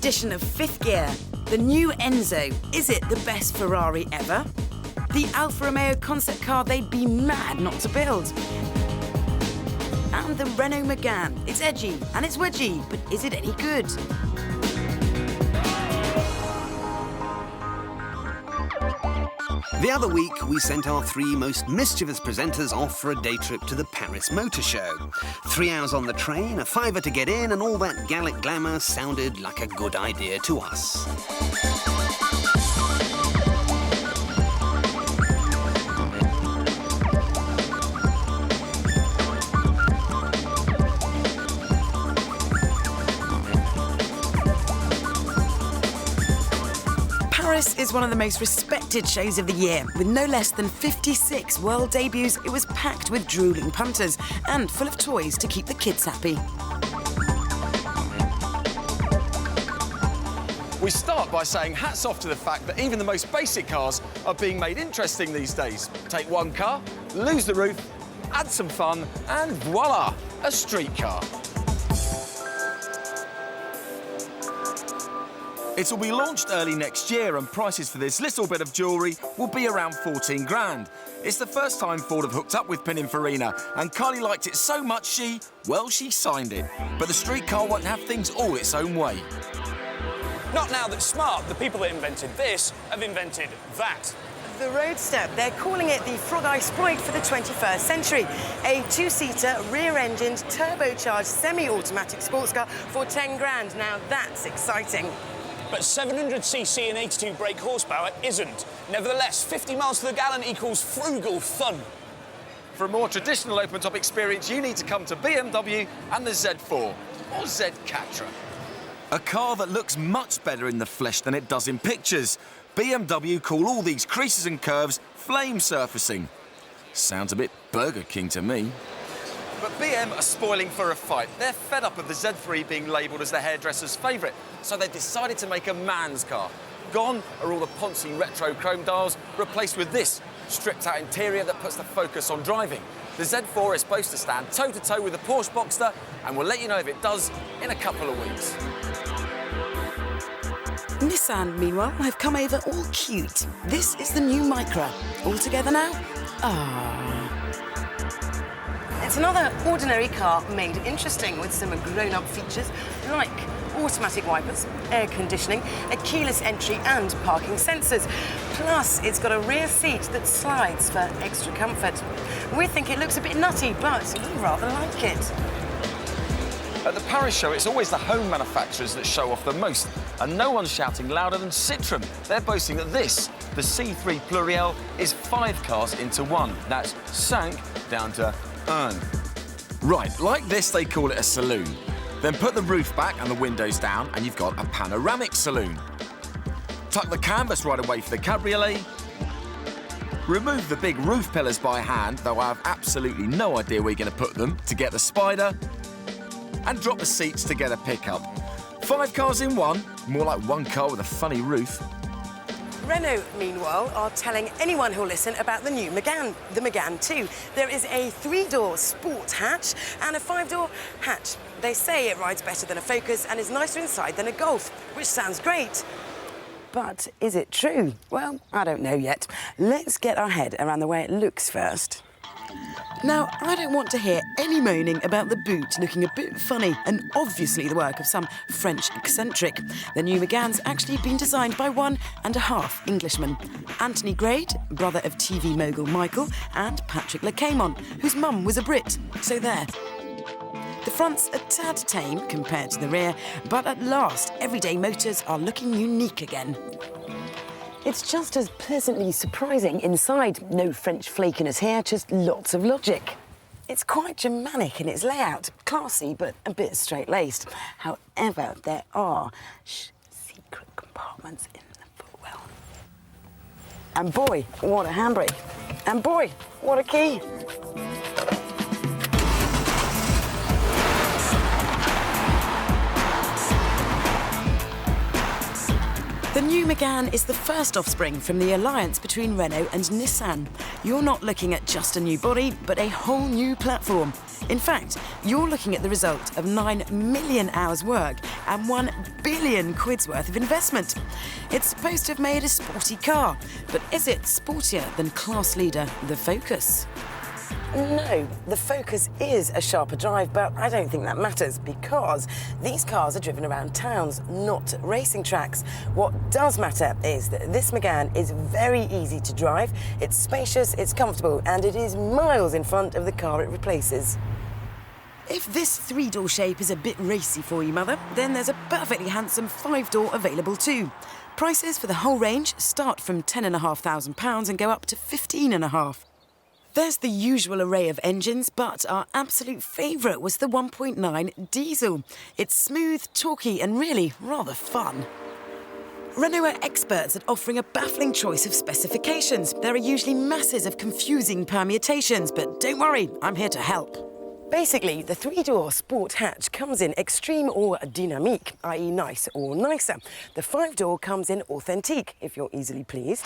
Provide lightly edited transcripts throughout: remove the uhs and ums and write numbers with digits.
edition of Fifth Gear. The new Enzo. Is it the best Ferrari ever? The Alfa Romeo concept car they'd be mad not to build. And the Renault Megane. It's edgy and it's wedgy, but is it any good? The other week, we sent our 3 most mischievous presenters off for a day trip to the Paris Motor Show. 3 hours on the train, a fiver to get in, and all that Gallic glamour sounded like a good idea to us. Paris is one of the most respected shows of the year. With no less than 56 world debuts, it was packed with drooling punters and full of toys to keep the kids happy. We start by saying hats off to the fact that even the most basic cars are being made interesting these days. Take one car, lose the roof, add some fun, and voila, a street car. It will be launched early next year, and prices for this little bit of jewellery will be around 14 grand. It's the first time Ford have hooked up with Pininfarina, and Kylie liked it so much she signed it. But the street car won't have things all its own way. Not now that smart, the people that invented this have invented that. The Roadster. They're calling it the Frog Eye Sprite for the 21st century. A 2-seater, rear-engined, turbocharged, semi-automatic sports car for 10 grand. Now that's exciting. But 700cc and 82 brake horsepower isn't. Nevertheless, 50 miles to the gallon equals frugal fun. For a more traditional open-top experience, you need to come to BMW and the Z4, or Z Catra. A car that looks much better in the flesh than it does in pictures. BMW call all these creases and curves flame surfacing. Sounds a bit Burger King to me. But BM are spoiling for a fight. They're fed up of the Z3 being labelled as the hairdresser's favourite, so they decided to make a man's car. Gone are all the poncy retro chrome dials, replaced with this stripped-out interior that puts the focus on driving. The Z4 is supposed to stand toe-to-toe with the Porsche Boxster, and we'll let you know if it does in a couple of weeks. Nissan, meanwhile, have come over all cute. This is the new Micra. All together now? It's another ordinary car made interesting with some grown-up features like automatic wipers, air conditioning, a keyless entry and parking sensors. Plus, it's got a rear seat that slides for extra comfort. We think it looks a bit nutty, but we rather like it. At the Paris show, it's always the home manufacturers that show off the most, and no one's shouting louder than Citroën. They're boasting that this, the C3 Pluriel, is 5 cars into one. That's 5 down to 1. Right, like this, they call it a saloon. Then put the roof back and the windows down, and you've got a panoramic saloon. Tuck the canvas right away for the cabriolet. Remove the big roof pillars by hand, though I have absolutely no idea where you're going to put them, to get the spider. And drop the seats to get a pickup. 5 cars in one, more like 1 car with a funny roof. Renault, meanwhile, are telling anyone who'll listen about the new Megane, the Megane 2. There is a 3-door sport hatch and a 5-door hatch. They say it rides better than a Focus and is nicer inside than a Golf, which sounds great. But is it true? Well, I don't know yet. Let's get our head around the way it looks first. Now, I don't want to hear any moaning about the boot looking a bit funny and obviously the work of some French eccentric. The new Megane's actually been designed by 1.5 Englishmen. Anthony Grade, brother of TV mogul Michael, and Patrick Lecaimon, whose mum was a Brit. So there. The front's a tad tame compared to the rear, but at last, everyday motors are looking unique again. It's just as pleasantly surprising inside. No French flakiness here, just lots of logic. It's quite Germanic in its layout, classy but a bit straight-laced. However, there are secret compartments in the footwell. And boy, what a handbrake. And boy, what a key. The new Megane is the first offspring from the alliance between Renault and Nissan. You're not looking at just a new body, but a whole new platform. In fact, you're looking at the result of 9 million hours work and 1 billion quid's worth of investment. It's supposed to have made a sporty car, but is it sportier than class leader, the Focus? No, the Focus is a sharper drive, but I don't think that matters because these cars are driven around towns, not racing tracks. What does matter is that this Megane is very easy to drive, it's spacious, it's comfortable, and it is miles in front of the car it replaces. If this 3-door shape is a bit racy for you, Mother, then there's a perfectly handsome 5-door available too. Prices for the whole range start from £10,500 and go up to £15,500. There's the usual array of engines, but our absolute favourite was the 1.9 diesel. It's smooth, torquey and really rather fun. Renault are experts at offering a baffling choice of specifications. There are usually masses of confusing permutations, but don't worry, I'm here to help. Basically, the 3-door sport hatch comes in extreme or dynamique, i.e. nice or nicer. The 5-door comes in authentique, if you're easily pleased.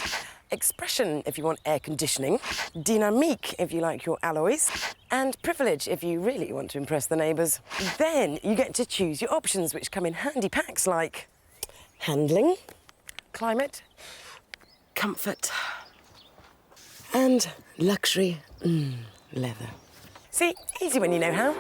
Expression, if you want air conditioning. Dynamique, if you like your alloys. And privilege, if you really want to impress the neighbours. Then you get to choose your options, which come in handy packs like handling, climate, comfort, and luxury leather. See, easy when you know how.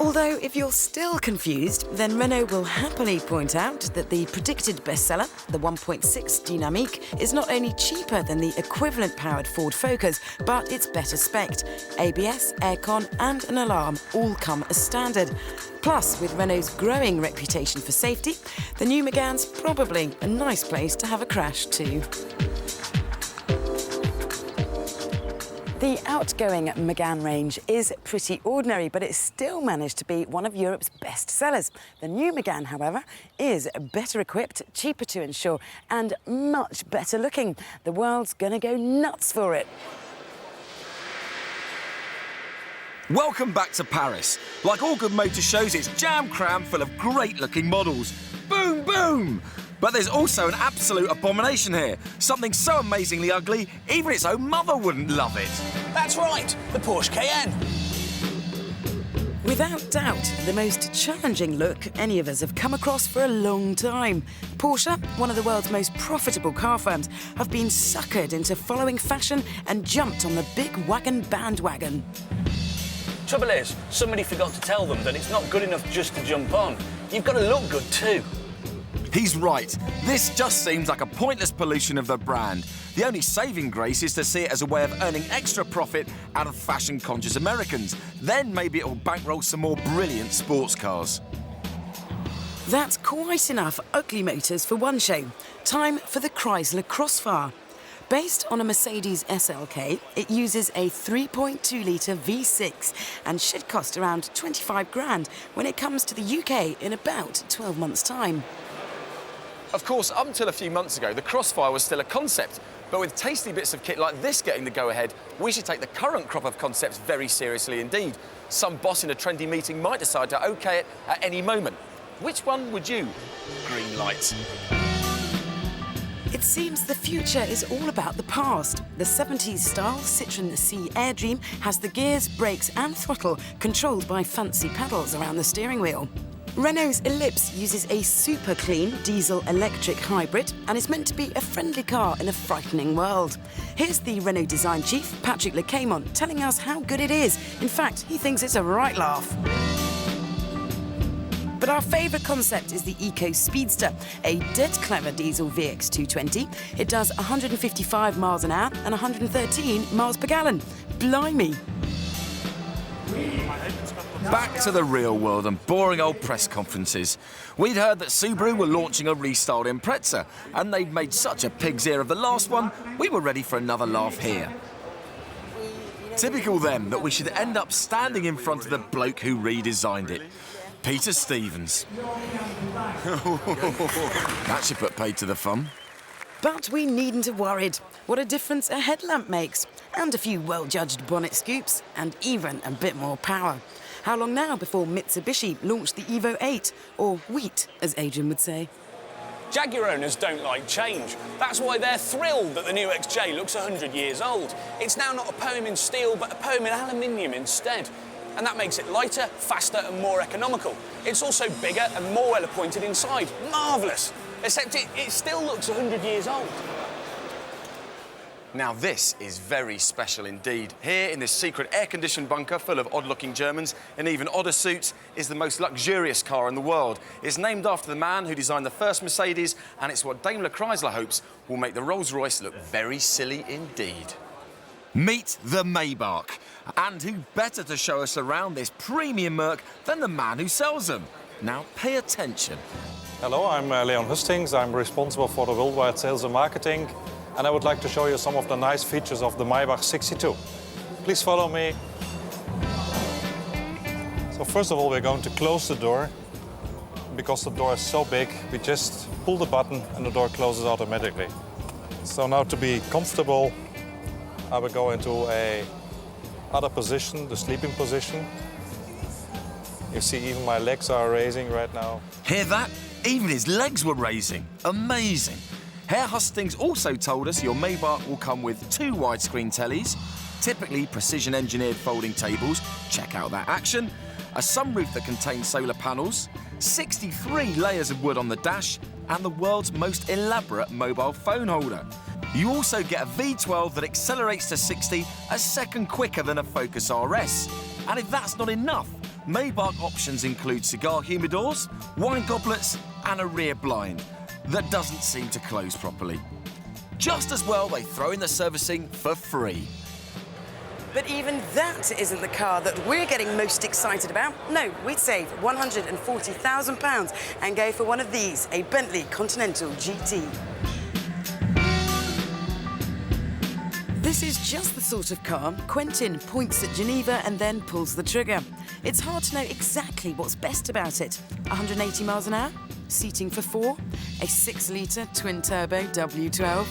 Although, if you're still confused, then Renault will happily point out that the predicted bestseller, the 1.6 Dynamique, is not only cheaper than the equivalent-powered Ford Focus, but it's better spec'd. ABS, aircon and an alarm all come as standard. Plus, with Renault's growing reputation for safety, the new Megane's probably a nice place to have a crash too. The outgoing Megane range is pretty ordinary, but it's still managed to be one of Europe's best sellers. The new Megane, however, is better equipped, cheaper to insure, and much better looking. The world's gonna go nuts for it. Welcome back to Paris. Like all good motor shows, it's jam-crammed full of great-looking models. Boom, boom! But there's also an absolute abomination here. Something so amazingly ugly, even its own mother wouldn't love it. That's right, the Porsche Cayenne. Without doubt, the most challenging look any of us have come across for a long time. Porsche, one of the world's most profitable car firms, have been suckered into following fashion and jumped on the big wagon bandwagon. Trouble is, somebody forgot to tell them that it's not good enough just to jump on. You've got to look good too. He's right. This just seems like a pointless pollution of the brand. The only saving grace is to see it as a way of earning extra profit out of fashion-conscious Americans. Then maybe it'll bankroll some more brilliant sports cars. That's quite enough ugly motors for one show. Time for the Chrysler Crossfire. Based on a Mercedes SLK, it uses a 3.2-litre V6 and should cost around 25 grand when it comes to the UK in about 12 months' time. Of course, up until a few months ago, the Crossfire was still a concept. But with tasty bits of kit like this getting the go-ahead, we should take the current crop of concepts very seriously indeed. Some boss in a trendy meeting might decide to OK it at any moment. Which one would you green light? It seems the future is all about the past. The 70s-style Citroën C Airdream has the gears, brakes and throttle controlled by fancy pedals around the steering wheel. Renault's Ellipse uses a super clean diesel-electric hybrid and is meant to be a friendly car in a frightening world. Here's the Renault design chief, Patrick Lecaimont, telling us how good it is. In fact, he thinks it's a right laugh. But our favourite concept is the Eco Speedster, a dead clever diesel VX220. It does 155 miles an hour and 113 miles per gallon. Blimey! Back to the real world and boring old press conferences. We'd heard that Subaru were launching a restyled Impreza, and they'd made such a pig's ear of the last one, we were ready for another laugh here. Typical them that we should end up standing in front of the bloke who redesigned it. Peter Stevens. That should put paid to the fun. But we needn't have worried. What a difference a headlamp makes. And a few well-judged bonnet scoops, and even a bit more power. How long now before Mitsubishi launched the Evo 8, or Wheat, as Adrian would say? Jaguar owners don't like change. That's why they're thrilled that the new XJ looks 100 years old. It's now not a poem in steel, but a poem in aluminium instead. And that makes it lighter, faster and more economical. It's also bigger and more well-appointed inside. Marvellous! Except it still looks 100 years old. Now this is very special indeed. Here in this secret air-conditioned bunker full of odd-looking Germans in even odder suits is the most luxurious car in the world. It's named after the man who designed the first Mercedes, and it's what Daimler Chrysler hopes will make the Rolls-Royce look very silly indeed. Meet the Maybach. And who better to show us around this premium Merc than the man who sells them? Now pay attention. Hello, I'm Leon Hustings. I'm responsible for the worldwide sales and marketing. And I would like to show you some of the nice features of the Maybach 62. Please follow me. So first of all, we're going to close the door. Because the door is so big, we just pull the button and the door closes automatically. So now to be comfortable, I will go into a other position, the sleeping position. You see even my legs are raising right now. Hear that? Even his legs were raising. Amazing. Herr Hustings also told us your Maybach will come with 2 widescreen tellies, typically precision-engineered folding tables, check out that action, a sunroof that contains solar panels, 63 layers of wood on the dash, and the world's most elaborate mobile phone holder. You also get a V12 that accelerates to 60 a second quicker than a Focus RS. And if that's not enough, Maybach options include cigar humidors, wine goblets, and a rear blind that doesn't seem to close properly. Just as well, they throw in the servicing for free. But even that isn't the car that we're getting most excited about. No, we'd save £140,000 and go for one of these, a Bentley Continental GT. This is just the sort of car Quentin points at Geneva and then pulls the trigger. It's hard to know exactly what's best about it. 180 miles an hour? Seating for 4, a 6-litre twin-turbo W12,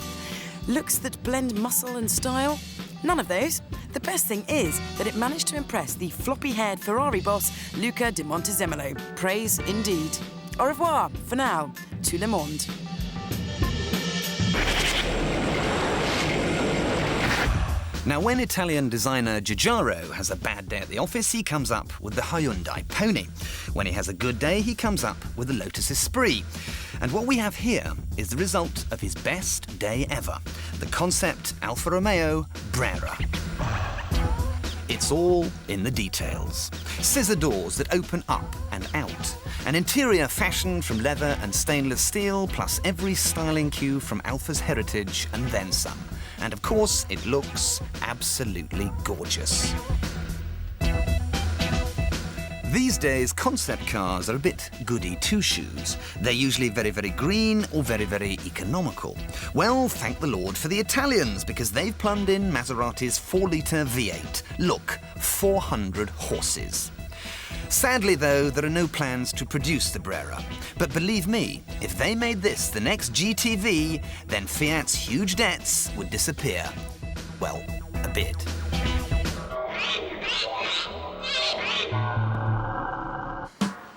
looks that blend muscle and style. None of those. The best thing is that it managed to impress the floppy-haired Ferrari boss, Luca di Montezemolo. Praise indeed. Au revoir, for now, tout le monde. Now, when Italian designer Giugiaro has a bad day at the office, he comes up with the Hyundai Pony. When he has a good day, he comes up with the Lotus Esprit. And what we have here is the result of his best day ever, the concept Alfa Romeo Brera. It's all in the details. Scissor doors that open up and out. An interior fashioned from leather and stainless steel, plus every styling cue from Alfa's heritage and then some. And of course, it looks absolutely gorgeous. These days, concept cars are a bit goody two-shoes. They're usually very, very green or very, very economical. Well, thank the Lord for the Italians, because they've plumbed in Maserati's 4-litre V8. Look, 400 horses. Sadly, though, there are no plans to produce the Brera. But believe me, if they made this the next GTV, then Fiat's huge debts would disappear. Well, a bit.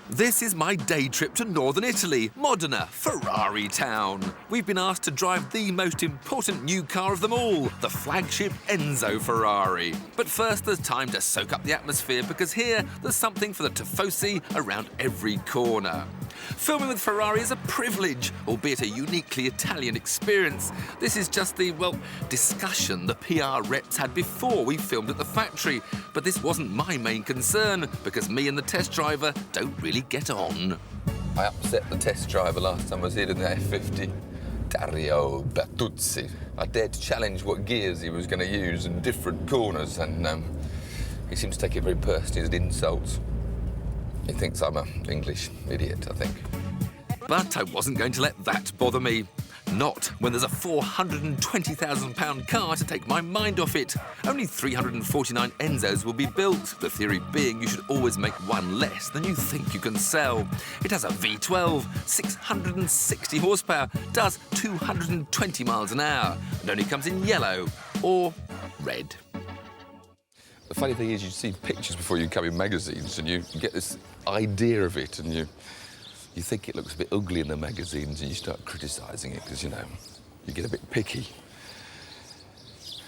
This is my day trip to northern Italy, Modena, Ferrari town. We've been asked to drive the most important new car of them all, the flagship Enzo Ferrari. But first, there's time to soak up the atmosphere, because here there's something for the tifosi around every corner. Filming with Ferrari is a privilege, albeit a uniquely Italian experience. This is just the, well, discussion the PR reps had before we filmed at the factory. But this wasn't my main concern, because me and the test driver don't really get on. I upset the test driver last time I was here in the F50, Dario Bertuzzi. I dared to challenge what gears he was going to use in different corners, and he seems to take it very personally as an insult. He thinks I'm an English idiot, I think. But I wasn't going to let that bother me. Not when there's a £420,000 car to take my mind off it. Only 349 Enzos will be built, the theory being you should always make one less than you think you can sell. It has a V12, 660 horsepower, does 220 miles an hour, and only comes in yellow or red. The funny thing is, you see pictures before you come in magazines, and you get this idea of it, and you You think it looks a bit ugly in the magazines and you start criticising it because, you know, you get a bit picky.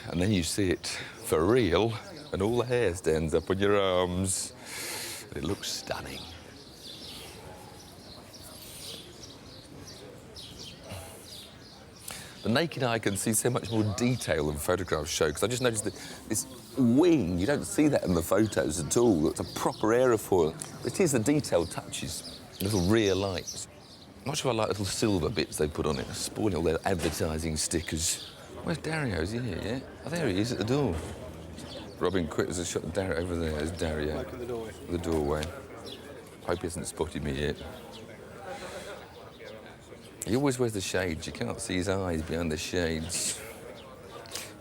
And then you see it for real and all the hair stands up on your arms. And it looks stunning. The naked eye can see so much more detail than photographs show, because I just noticed that this wing, you don't see that in the photos at all. It's a proper aerofoil. It is the detailed touches, little rear lights. I'm not sure I like little silver bits they put on it, spoiling all their advertising stickers. Where's Dario? Is he here yet? Oh, there he is at the door. Robin quick as a shot. Dario over there. There's Dario. Back in the doorway. The doorway. Hope he hasn't spotted me yet. He always wears the shades. You can't see his eyes behind the shades.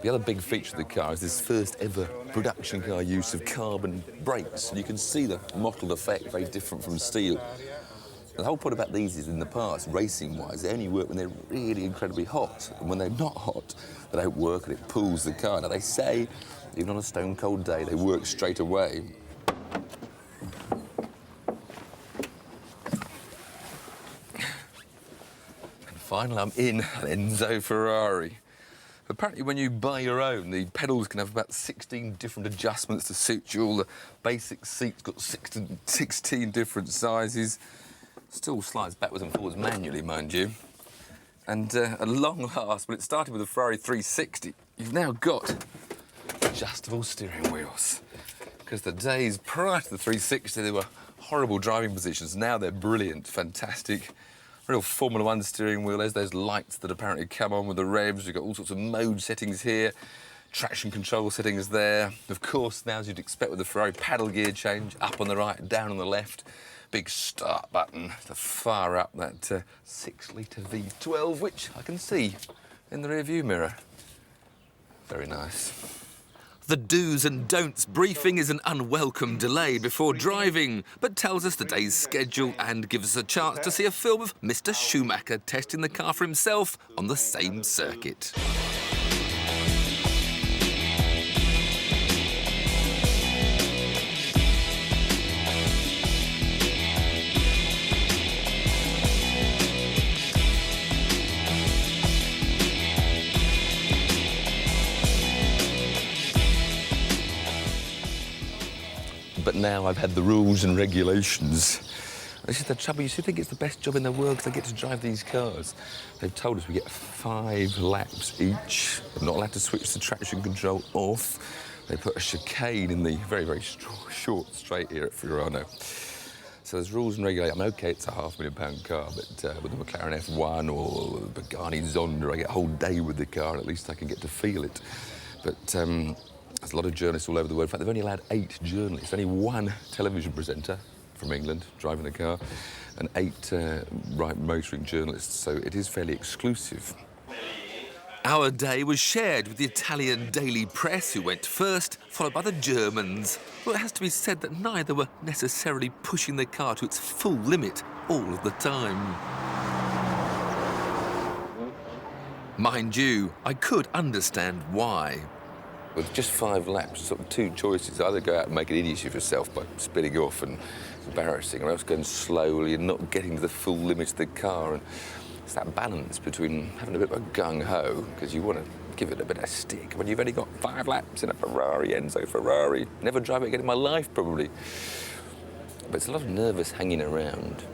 The other big feature of the car is this first ever production car use of carbon brakes. And you can see the mottled effect, very different from steel. And the whole point about these is, in the past, racing-wise, they only work when they're really incredibly hot. And when they're not hot, they don't work and it pulls the car. Now, they say, even on a stone-cold day, they work straight away. Finally, I'm in an Enzo Ferrari. Apparently, when you buy your own, the pedals can have about 16 different adjustments to suit you. All the basic seats got 16 different sizes. Still slides backwards and forwards manually, mind you. And at long last, when it started with the Ferrari 360, you've now got adjustable steering wheels. Because the days prior to the 360, they were horrible driving positions. Now they're brilliant, fantastic. Real Formula One steering wheel. There's those lights that apparently come on with the revs. You've got all sorts of mode settings here, traction control settings there. Of course, now, as you'd expect with the Ferrari, paddle gear change, up on the right, down on the left. Big start button to fire up that 6-litre V12, which I can see in the rear-view mirror. Very nice. The do's and don'ts briefing is an unwelcome delay before driving, but tells us the day's schedule and gives us a chance to see a film of Mr. Schumacher testing the car for himself on the same circuit. But now I've had the rules and regulations. This is the trouble. You should think it's the best job in the world because I get to drive these cars. They've told us we get 5 laps each. I'm not allowed to switch the traction control off. They put a chicane in the very, very short straight here at Fiorano. So there's rules and regulations. I'm OK, it's a £500,000 car, but with the McLaren F1 or the Pagani Zonda, I get a whole day with the car, and at least I can get to feel it. But there's a lot of journalists all over the world. In fact, they've only allowed 8 journalists. Only 1 television presenter from England driving the car, and 8 motoring journalists, so it is fairly exclusive. Our day was shared with the Italian daily press, who went first, followed by the Germans. Well, it has to be said that neither were necessarily pushing the car to its full limit all of the time. Mind you, I could understand why. With just 5 laps, sort of 2 choices. Either go out and make an idiot of yourself by spinning off and embarrassing, or else going slowly and not getting to the full limit of the car. And it's that balance between having a bit of a gung-ho, because you want to give it a bit of stick, when you've only got 5 laps in a Ferrari, Enzo Ferrari. Never drive it again in my life, probably. But it's a lot of nervous hanging around.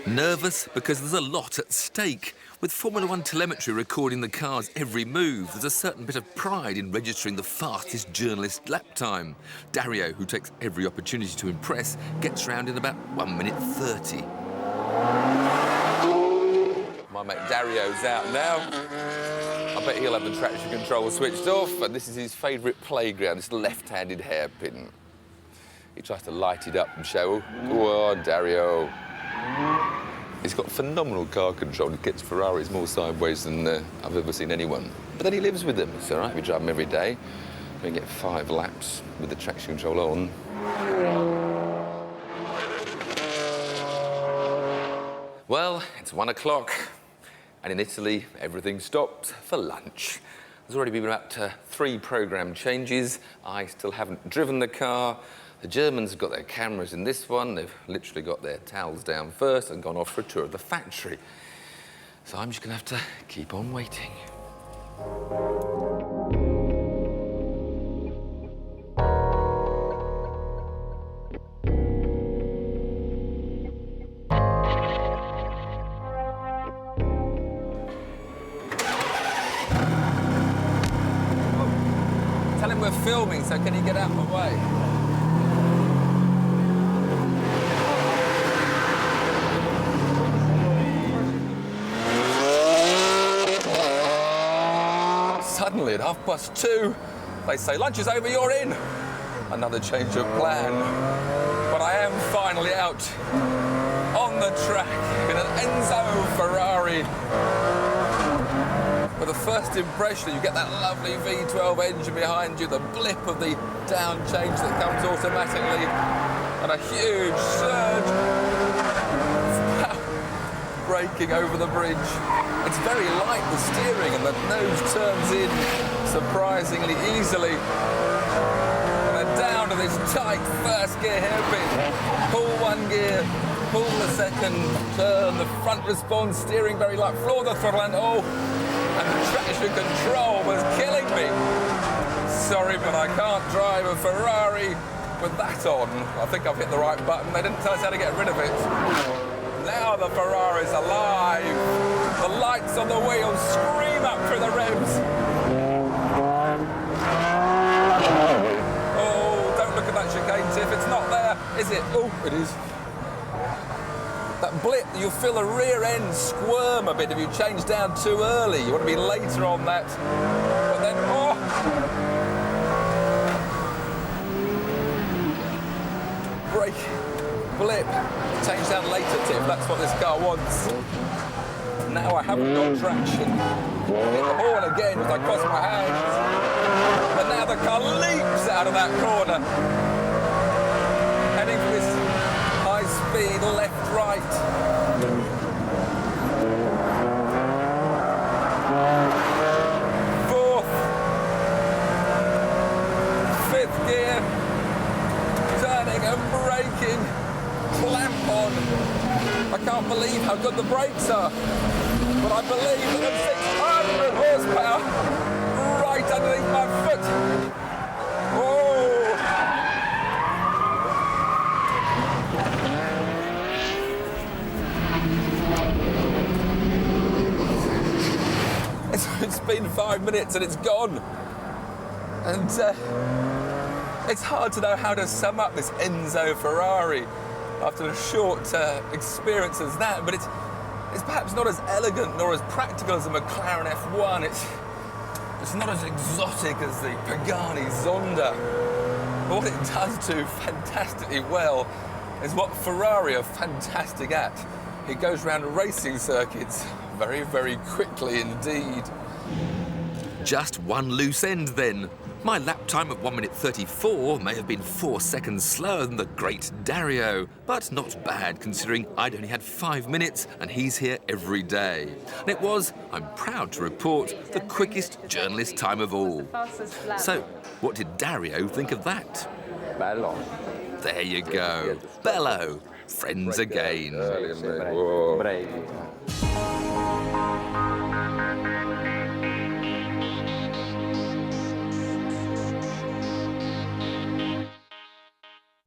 Nervous because there's a lot at stake. With Formula One telemetry recording the car's every move, there's a certain bit of pride in registering the fastest journalist lap time. Dario, who takes every opportunity to impress, gets round in about 1 minute 30. My mate Dario's out now. I bet he'll have the traction control switched off, and this is his favourite playground, this left-handed hairpin. He tries to light it up and show, go on, Dario. He's got phenomenal car control. He gets Ferraris more sideways than I've ever seen anyone. But then he lives with them. It's all right, we drive them every day. We get 5 laps with the traction control on. Well, it's 1 o'clock, and in Italy, everything stops for lunch. There's already been about 3 programme changes. I still haven't driven the car. The Germans have got their cameras in this one. They've literally got their towels down first and gone off for a tour of the factory. So I'm just going to have to keep on waiting. Tell him we're filming, so can he get out of the way? Suddenly at 2:30, they say, lunch is over, you're in. Another change of plan. But I am finally out on the track in an Enzo Ferrari. With the first impression, you get that lovely V12 engine behind you, the blip of the down change that comes automatically, and a huge surge braking over the bridge. It's very light, the steering, and the nose turns in surprisingly easily. And then down to this tight first gear hairpin. Pull one gear, pull the second, turn, the front response, steering very light, floor the throttle, and and the traction control was killing me. Sorry, but I can't drive a Ferrari with that on. I think I've hit the right button. They didn't tell us how to get rid of it. Now the Ferrari's alive. The lights on the wheels scream up through the ribs. Oh, don't look at that chicane, Tiff. It's not there, is it? Oh, it is. That blip, you'll feel the rear end squirm a bit if you change down too early. You want to be later on that. But then, brake, blip, change down later, Tiff. That's what this car wants. Now I haven't got traction. Hit the horn again as I cross my hands. But now the car leaps out of that corner. Heading for this high-speed left-right. Fourth. Fifth gear. Turning and braking. Clamp on. I can't believe how good the brakes are. But I believe that there's 600 horsepower right underneath my foot. It's been 5 minutes and it's gone. And it's hard to know how to sum up this Enzo Ferrari after a short experience as that, but it's perhaps not as elegant nor as practical as a McLaren F1. It's not as exotic as the Pagani Zonda. But what it does do fantastically well is what Ferrari are fantastic at. It goes around racing circuits very, very quickly indeed. Just one loose end then. My lap time of 1:34 may have been 4 seconds slower than the great Dario, but not bad considering I'd only had 5 minutes and he's here every day. And it was, I'm proud to report, the quickest journalist time of all. So, what did Dario think of that? Bello. There you go. Bello. Friends again.